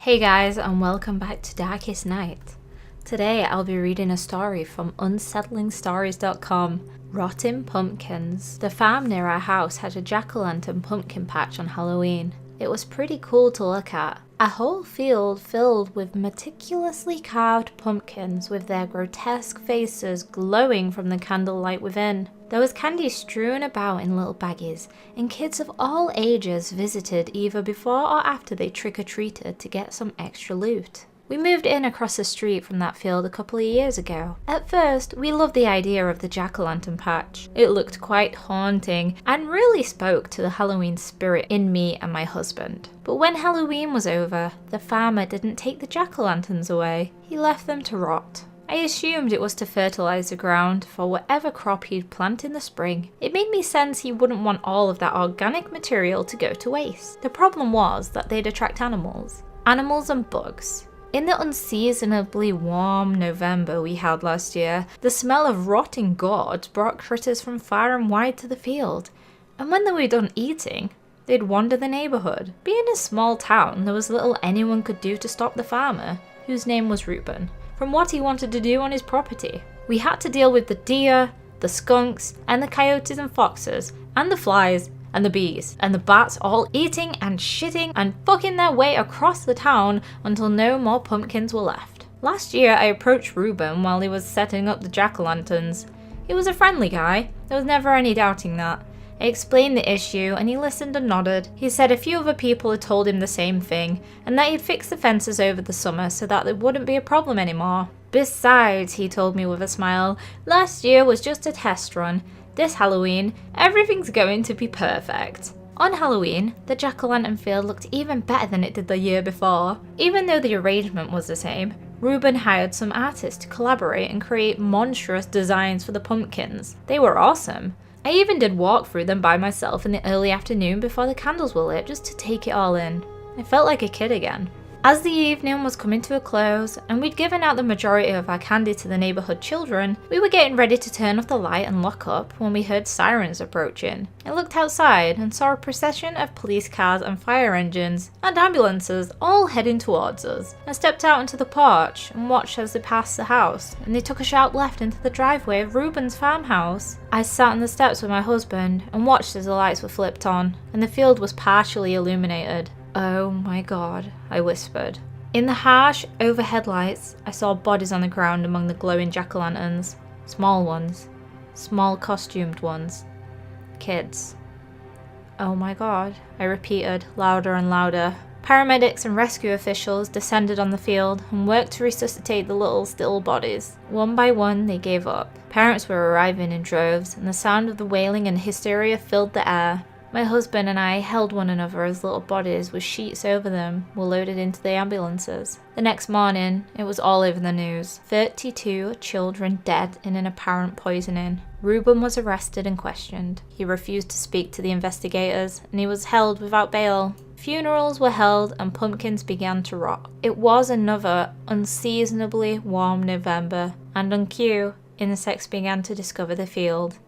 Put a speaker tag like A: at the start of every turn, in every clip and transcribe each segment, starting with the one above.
A: Hey guys, and welcome back to Darkest Night. Today I'll be reading a story from unsettlingstories.com, Rotting Pumpkins. The farm near our house had a jack-o'-lantern pumpkin patch on Halloween. It was pretty cool to look at. A whole field filled with meticulously carved pumpkins with their grotesque faces glowing from the candlelight within. There was candy strewn about in little baggies, and kids of all ages visited either before or after they trick-or-treated to get some extra loot. We moved in across the street from that field a couple of years ago. At first, we loved the idea of the jack-o'-lantern patch. It looked quite haunting and really spoke to the Halloween spirit in me and my husband. But when Halloween was over, the farmer didn't take the jack-o'-lanterns away. He left them to rot. I assumed it was to fertilize the ground for whatever crop he'd plant in the spring. It made me sense he wouldn't want all of that organic material to go to waste. The problem was that they'd attract animals and bugs. In the unseasonably warm November we had last year, the smell of rotting gourds brought critters from far and wide to the field. And when they were done eating, they'd wander the neighborhood. Being a small town, there was little anyone could do to stop the farmer, whose name was Rubin, from what he wanted to do on his property. We had to deal with the deer, the skunks, and the coyotes and foxes, and the flies, and the bees, and the bats all eating and shitting and fucking their way across the town until no more pumpkins were left. Last year I approached Rubin while he was setting up the jack-o'-lanterns. He was a friendly guy, there was never any doubting that. I explained the issue and he listened and nodded. He said a few other people had told him the same thing, and that he'd fix the fences over the summer so that there wouldn't be a problem anymore. Besides, he told me with a smile, last year was just a test run. This Halloween, everything's going to be perfect. On Halloween, the jack-o'-lantern field looked even better than it did the year before. Even though the arrangement was the same, Rubin hired some artists to collaborate and create monstrous designs for the pumpkins. They were awesome. I even did walk through them by myself in the early afternoon before the candles were lit just to take it all in. I felt like a kid again. As the evening was coming to a close, and we'd given out the majority of our candy to the neighbourhood children, we were getting ready to turn off the light and lock up when we heard sirens approaching. I looked outside and saw a procession of police cars and fire engines and ambulances all heading towards us. I stepped out into the porch and watched as they passed the house, and they took a sharp left into the driveway of Rubin's farmhouse. I sat on the steps with my husband and watched as the lights were flipped on, and the field was partially illuminated. "Oh my god," I whispered. In the harsh overhead lights, I saw bodies on the ground among the glowing jack-o'-lanterns. Small ones. Small costumed ones. Kids. "Oh my god," I repeated, louder and louder. Paramedics and rescue officials descended on the field and worked to resuscitate the little still bodies. One by one, they gave up. Parents were arriving in droves, and the sound of the wailing and hysteria filled the air. My husband and I held one another as little bodies with sheets over them were loaded into the ambulances. The next morning, it was all over the news. 32 children dead in an apparent poisoning. Rubin was arrested and questioned. He refused to speak to the investigators, and he was held without bail. Funerals were held and pumpkins began to rot. It was another unseasonably warm November, and on cue, insects began to discover the field.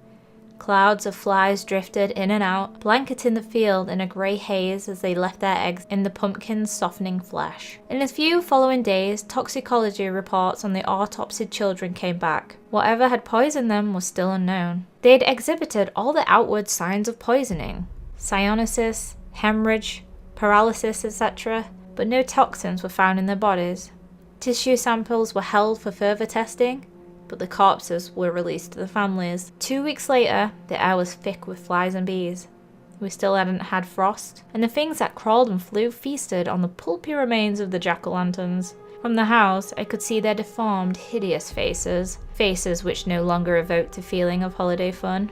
A: Clouds of flies drifted in and out, blanketing the field in a grey haze as they left their eggs in the pumpkin's softening flesh. In a few following days, toxicology reports on the autopsied children came back. Whatever had poisoned them was still unknown. They had exhibited all the outward signs of poisoning: cyanosis, hemorrhage, paralysis, etc., but no toxins were found in their bodies. Tissue samples were held for further testing, but the corpses were released to the families. 2 weeks later, the air was thick with flies and bees. We still hadn't had frost, and the things that crawled and flew feasted on the pulpy remains of the jack-o'-lanterns. From the house, I could see their deformed, hideous faces which no longer evoked a feeling of holiday fun.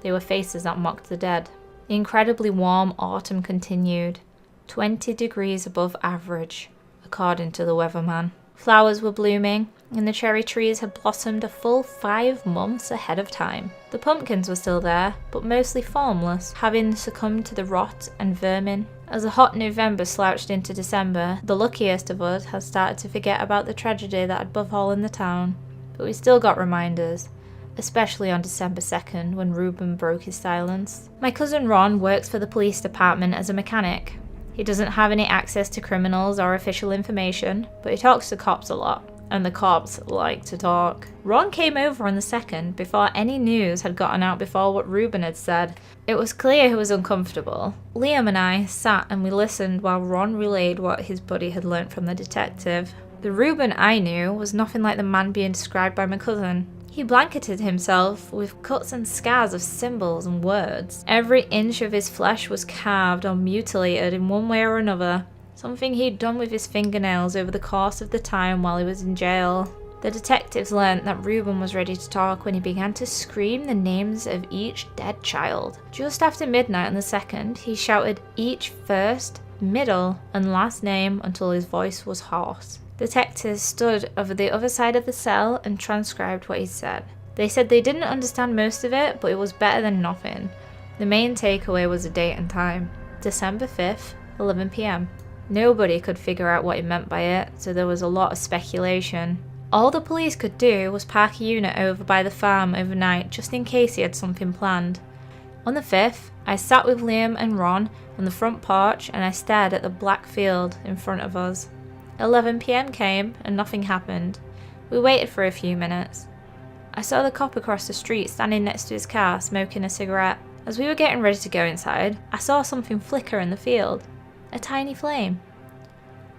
A: They were faces that mocked the dead. The incredibly warm autumn continued, 20 degrees above average, according to the weatherman. Flowers were blooming, and the cherry trees had blossomed a full 5 months ahead of time. The pumpkins were still there, but mostly formless, having succumbed to the rot and vermin. As the hot November slouched into December, the luckiest of us had started to forget about the tragedy that had befallen the town. But we still got reminders, especially on December 2nd when Rubin broke his silence. My cousin Ron works for the police department as a mechanic. He doesn't have any access to criminals or official information, but he talks to cops a lot. And the cops like to talk. Ron came over on the 2nd before any news had gotten out before what Rubin had said. It was clear he was uncomfortable. Liam and I sat and we listened while Ron relayed what his buddy had learnt from the detective. The Rubin I knew was nothing like the man being described by my cousin. He blanketed himself with cuts and scars of symbols and words. Every inch of his flesh was carved or mutilated in one way or another. Something he'd done with his fingernails over the course of the time while he was in jail. The detectives learnt that Rubin was ready to talk when he began to scream the names of each dead child. Just after midnight on the 2nd, he shouted each first, middle, and last name until his voice was hoarse. Detectives stood over the other side of the cell and transcribed what he said. They said they didn't understand most of it, but it was better than nothing. The main takeaway was the date and time. December 5th, 11 p.m. Nobody could figure out what he meant by it, so there was a lot of speculation. All the police could do was park a unit over by the farm overnight just in case he had something planned. On the 5th, I sat with Liam and Ron on the front porch and I stared at the black field in front of us. 11 p.m. came and nothing happened. We waited for a few minutes. I saw the cop across the street standing next to his car smoking a cigarette. As we were getting ready to go inside, I saw something flicker in the field. A tiny flame.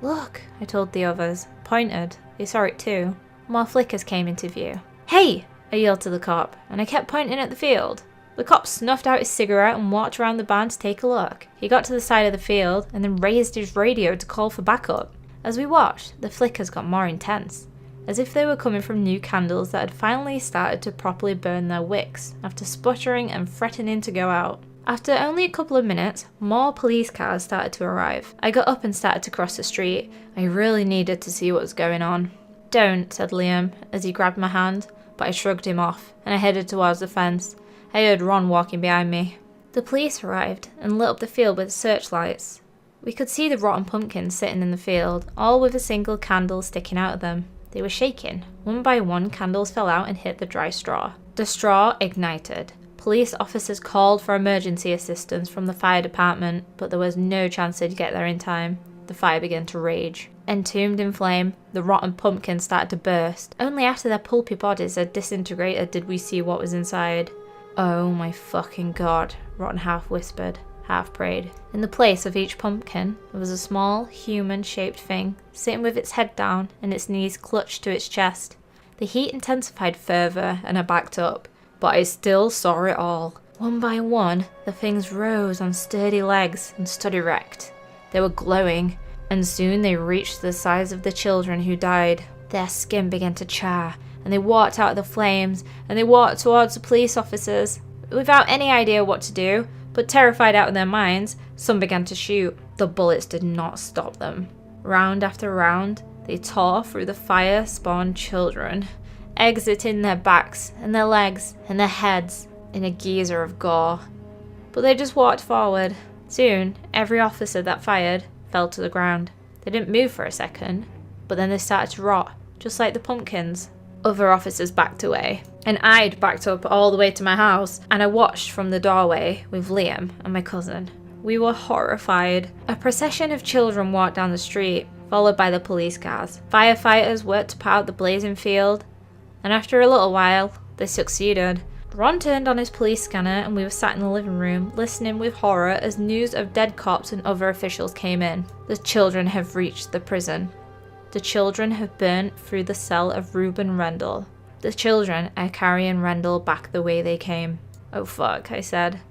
A: Look, I told the others, pointed. They saw it too. More flickers came into view. Hey! I yelled to the cop, and I kept pointing at the field. The cop snuffed out his cigarette and walked around the barn to take a look. He got to the side of the field and then raised his radio to call for backup. As we watched, the flickers got more intense, as if they were coming from new candles that had finally started to properly burn their wicks after sputtering and threatening to go out. After only a couple of minutes, more police cars started to arrive. I got up and started to cross the street. I really needed to see what was going on. Don't, said Liam, as he grabbed my hand, but I shrugged him off, and I headed towards the fence. I heard Ron walking behind me. The police arrived and lit up the field with searchlights. We could see the rotten pumpkins sitting in the field, all with a single candle sticking out of them. They were shaking. One by one, candles fell out and hit the dry straw. The straw ignited. Police officers called for emergency assistance from the fire department, but there was no chance they'd get there in time. The fire began to rage. Entombed in flame, the rotten pumpkins started to burst. Only after their pulpy bodies had disintegrated did we see what was inside. Oh my fucking god, Rotten half whispered, half prayed. In the place of each pumpkin, there was a small, human-shaped thing, sitting with its head down and its knees clutched to its chest. The heat intensified further and I backed up. But I still saw it all. One by one, the things rose on sturdy legs and stood erect. They were glowing, and soon they reached the size of the children who died. Their skin began to char, and they walked out of the flames, and they walked towards the police officers. Without any idea what to do, but terrified out of their minds, some began to shoot. The bullets did not stop them. Round after round, they tore through the fire-spawned children, exiting their backs and their legs and their heads in a geyser of gore. But they just walked forward. Soon, every officer that fired fell to the ground. They didn't move for a second, but then they started to rot, just like the pumpkins. Other officers backed away, and I'd backed up all the way to my house, and I watched from the doorway with Liam and my cousin. We were horrified. A procession of children walked down the street, followed by the police cars. Firefighters worked to put out the blazing field, and after a little while, they succeeded. Ron turned on his police scanner and we were sat in the living room, listening with horror as news of dead cops and other officials came in. The children have reached the prison. The children have burnt through the cell of Rubin Rendell. The children are carrying Rendell back the way they came. Oh fuck, I said.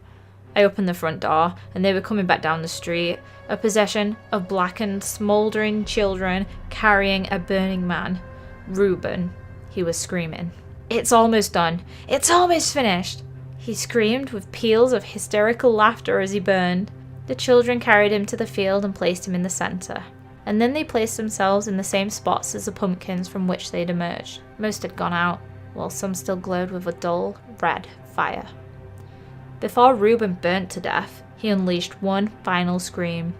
A: I opened the front door and they were coming back down the street. A procession of blackened, smouldering children carrying a burning man. Rubin. He was screaming. It's almost done. It's almost finished. He screamed with peals of hysterical laughter as he burned. The children carried him to the field and placed him in the center. And then they placed themselves in the same spots as the pumpkins from which they'd emerged. Most had gone out, while some still glowed with a dull, red fire. Before Rubin burnt to death, he unleashed one final scream.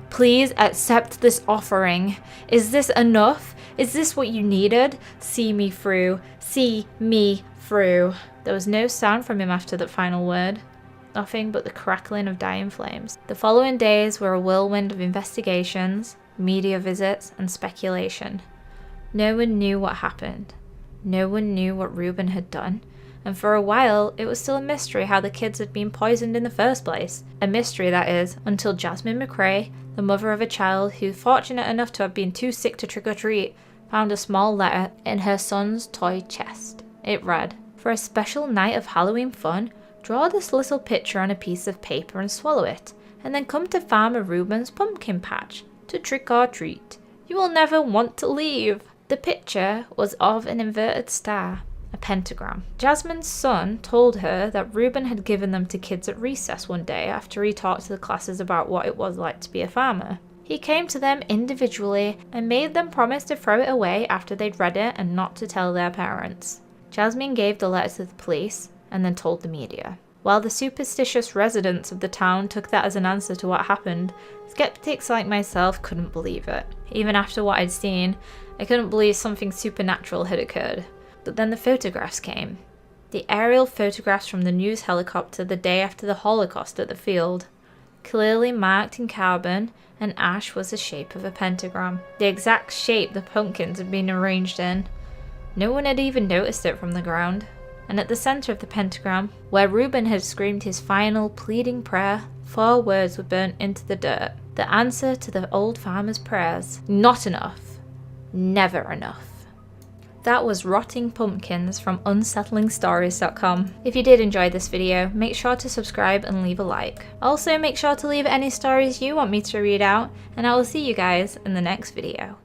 A: Please accept this offering. Is this enough? Is this what you needed? See me through. See me through. There was no sound from him after that final word. nothing but the crackling of dying flames. The following days were a whirlwind of investigations, media visits, and speculation. No one knew what happened. No one knew what Rubin had done. And for a while, it was still a mystery how the kids had been poisoned in the first place. A mystery, that is, until Jasmine McRae, the mother of a child who, fortunate enough to have been too sick to trick or treat, found a small letter in her son's toy chest. It read, "For a special night of Halloween fun, draw this little picture on a piece of paper and swallow it, and then come to Farmer Rubin's pumpkin patch to trick or treat. You will never want to leave." The picture was of an inverted star, a pentagram. Jasmine's son told her that Rubin had given them to kids at recess one day after he talked to the classes about what it was like to be a farmer. He came to them individually and made them promise to throw it away after they'd read it and not to tell their parents. Jasmine gave the letter to the police and then told the media. While the superstitious residents of the town took that as an answer to what happened, skeptics like myself couldn't believe it. Even after what I'd seen, I couldn't believe something supernatural had occurred. But then the photographs came. The aerial photographs from the news helicopter the day after the Holocaust at the field. Clearly marked in carbon and ash was the shape of a pentagram. The exact shape the pumpkins had been arranged in. No one had even noticed it from the ground. And at the center of the pentagram, where Rubin had screamed his final pleading prayer, 4 words were burnt into the dirt. The answer to the old farmer's prayers. Not enough. Never enough. That was Rotting Pumpkins from unsettlingstories.com. If you did enjoy this video, make sure to subscribe and leave a like. Also, make sure to leave any stories you want me to read out, and I will see you guys in the next video.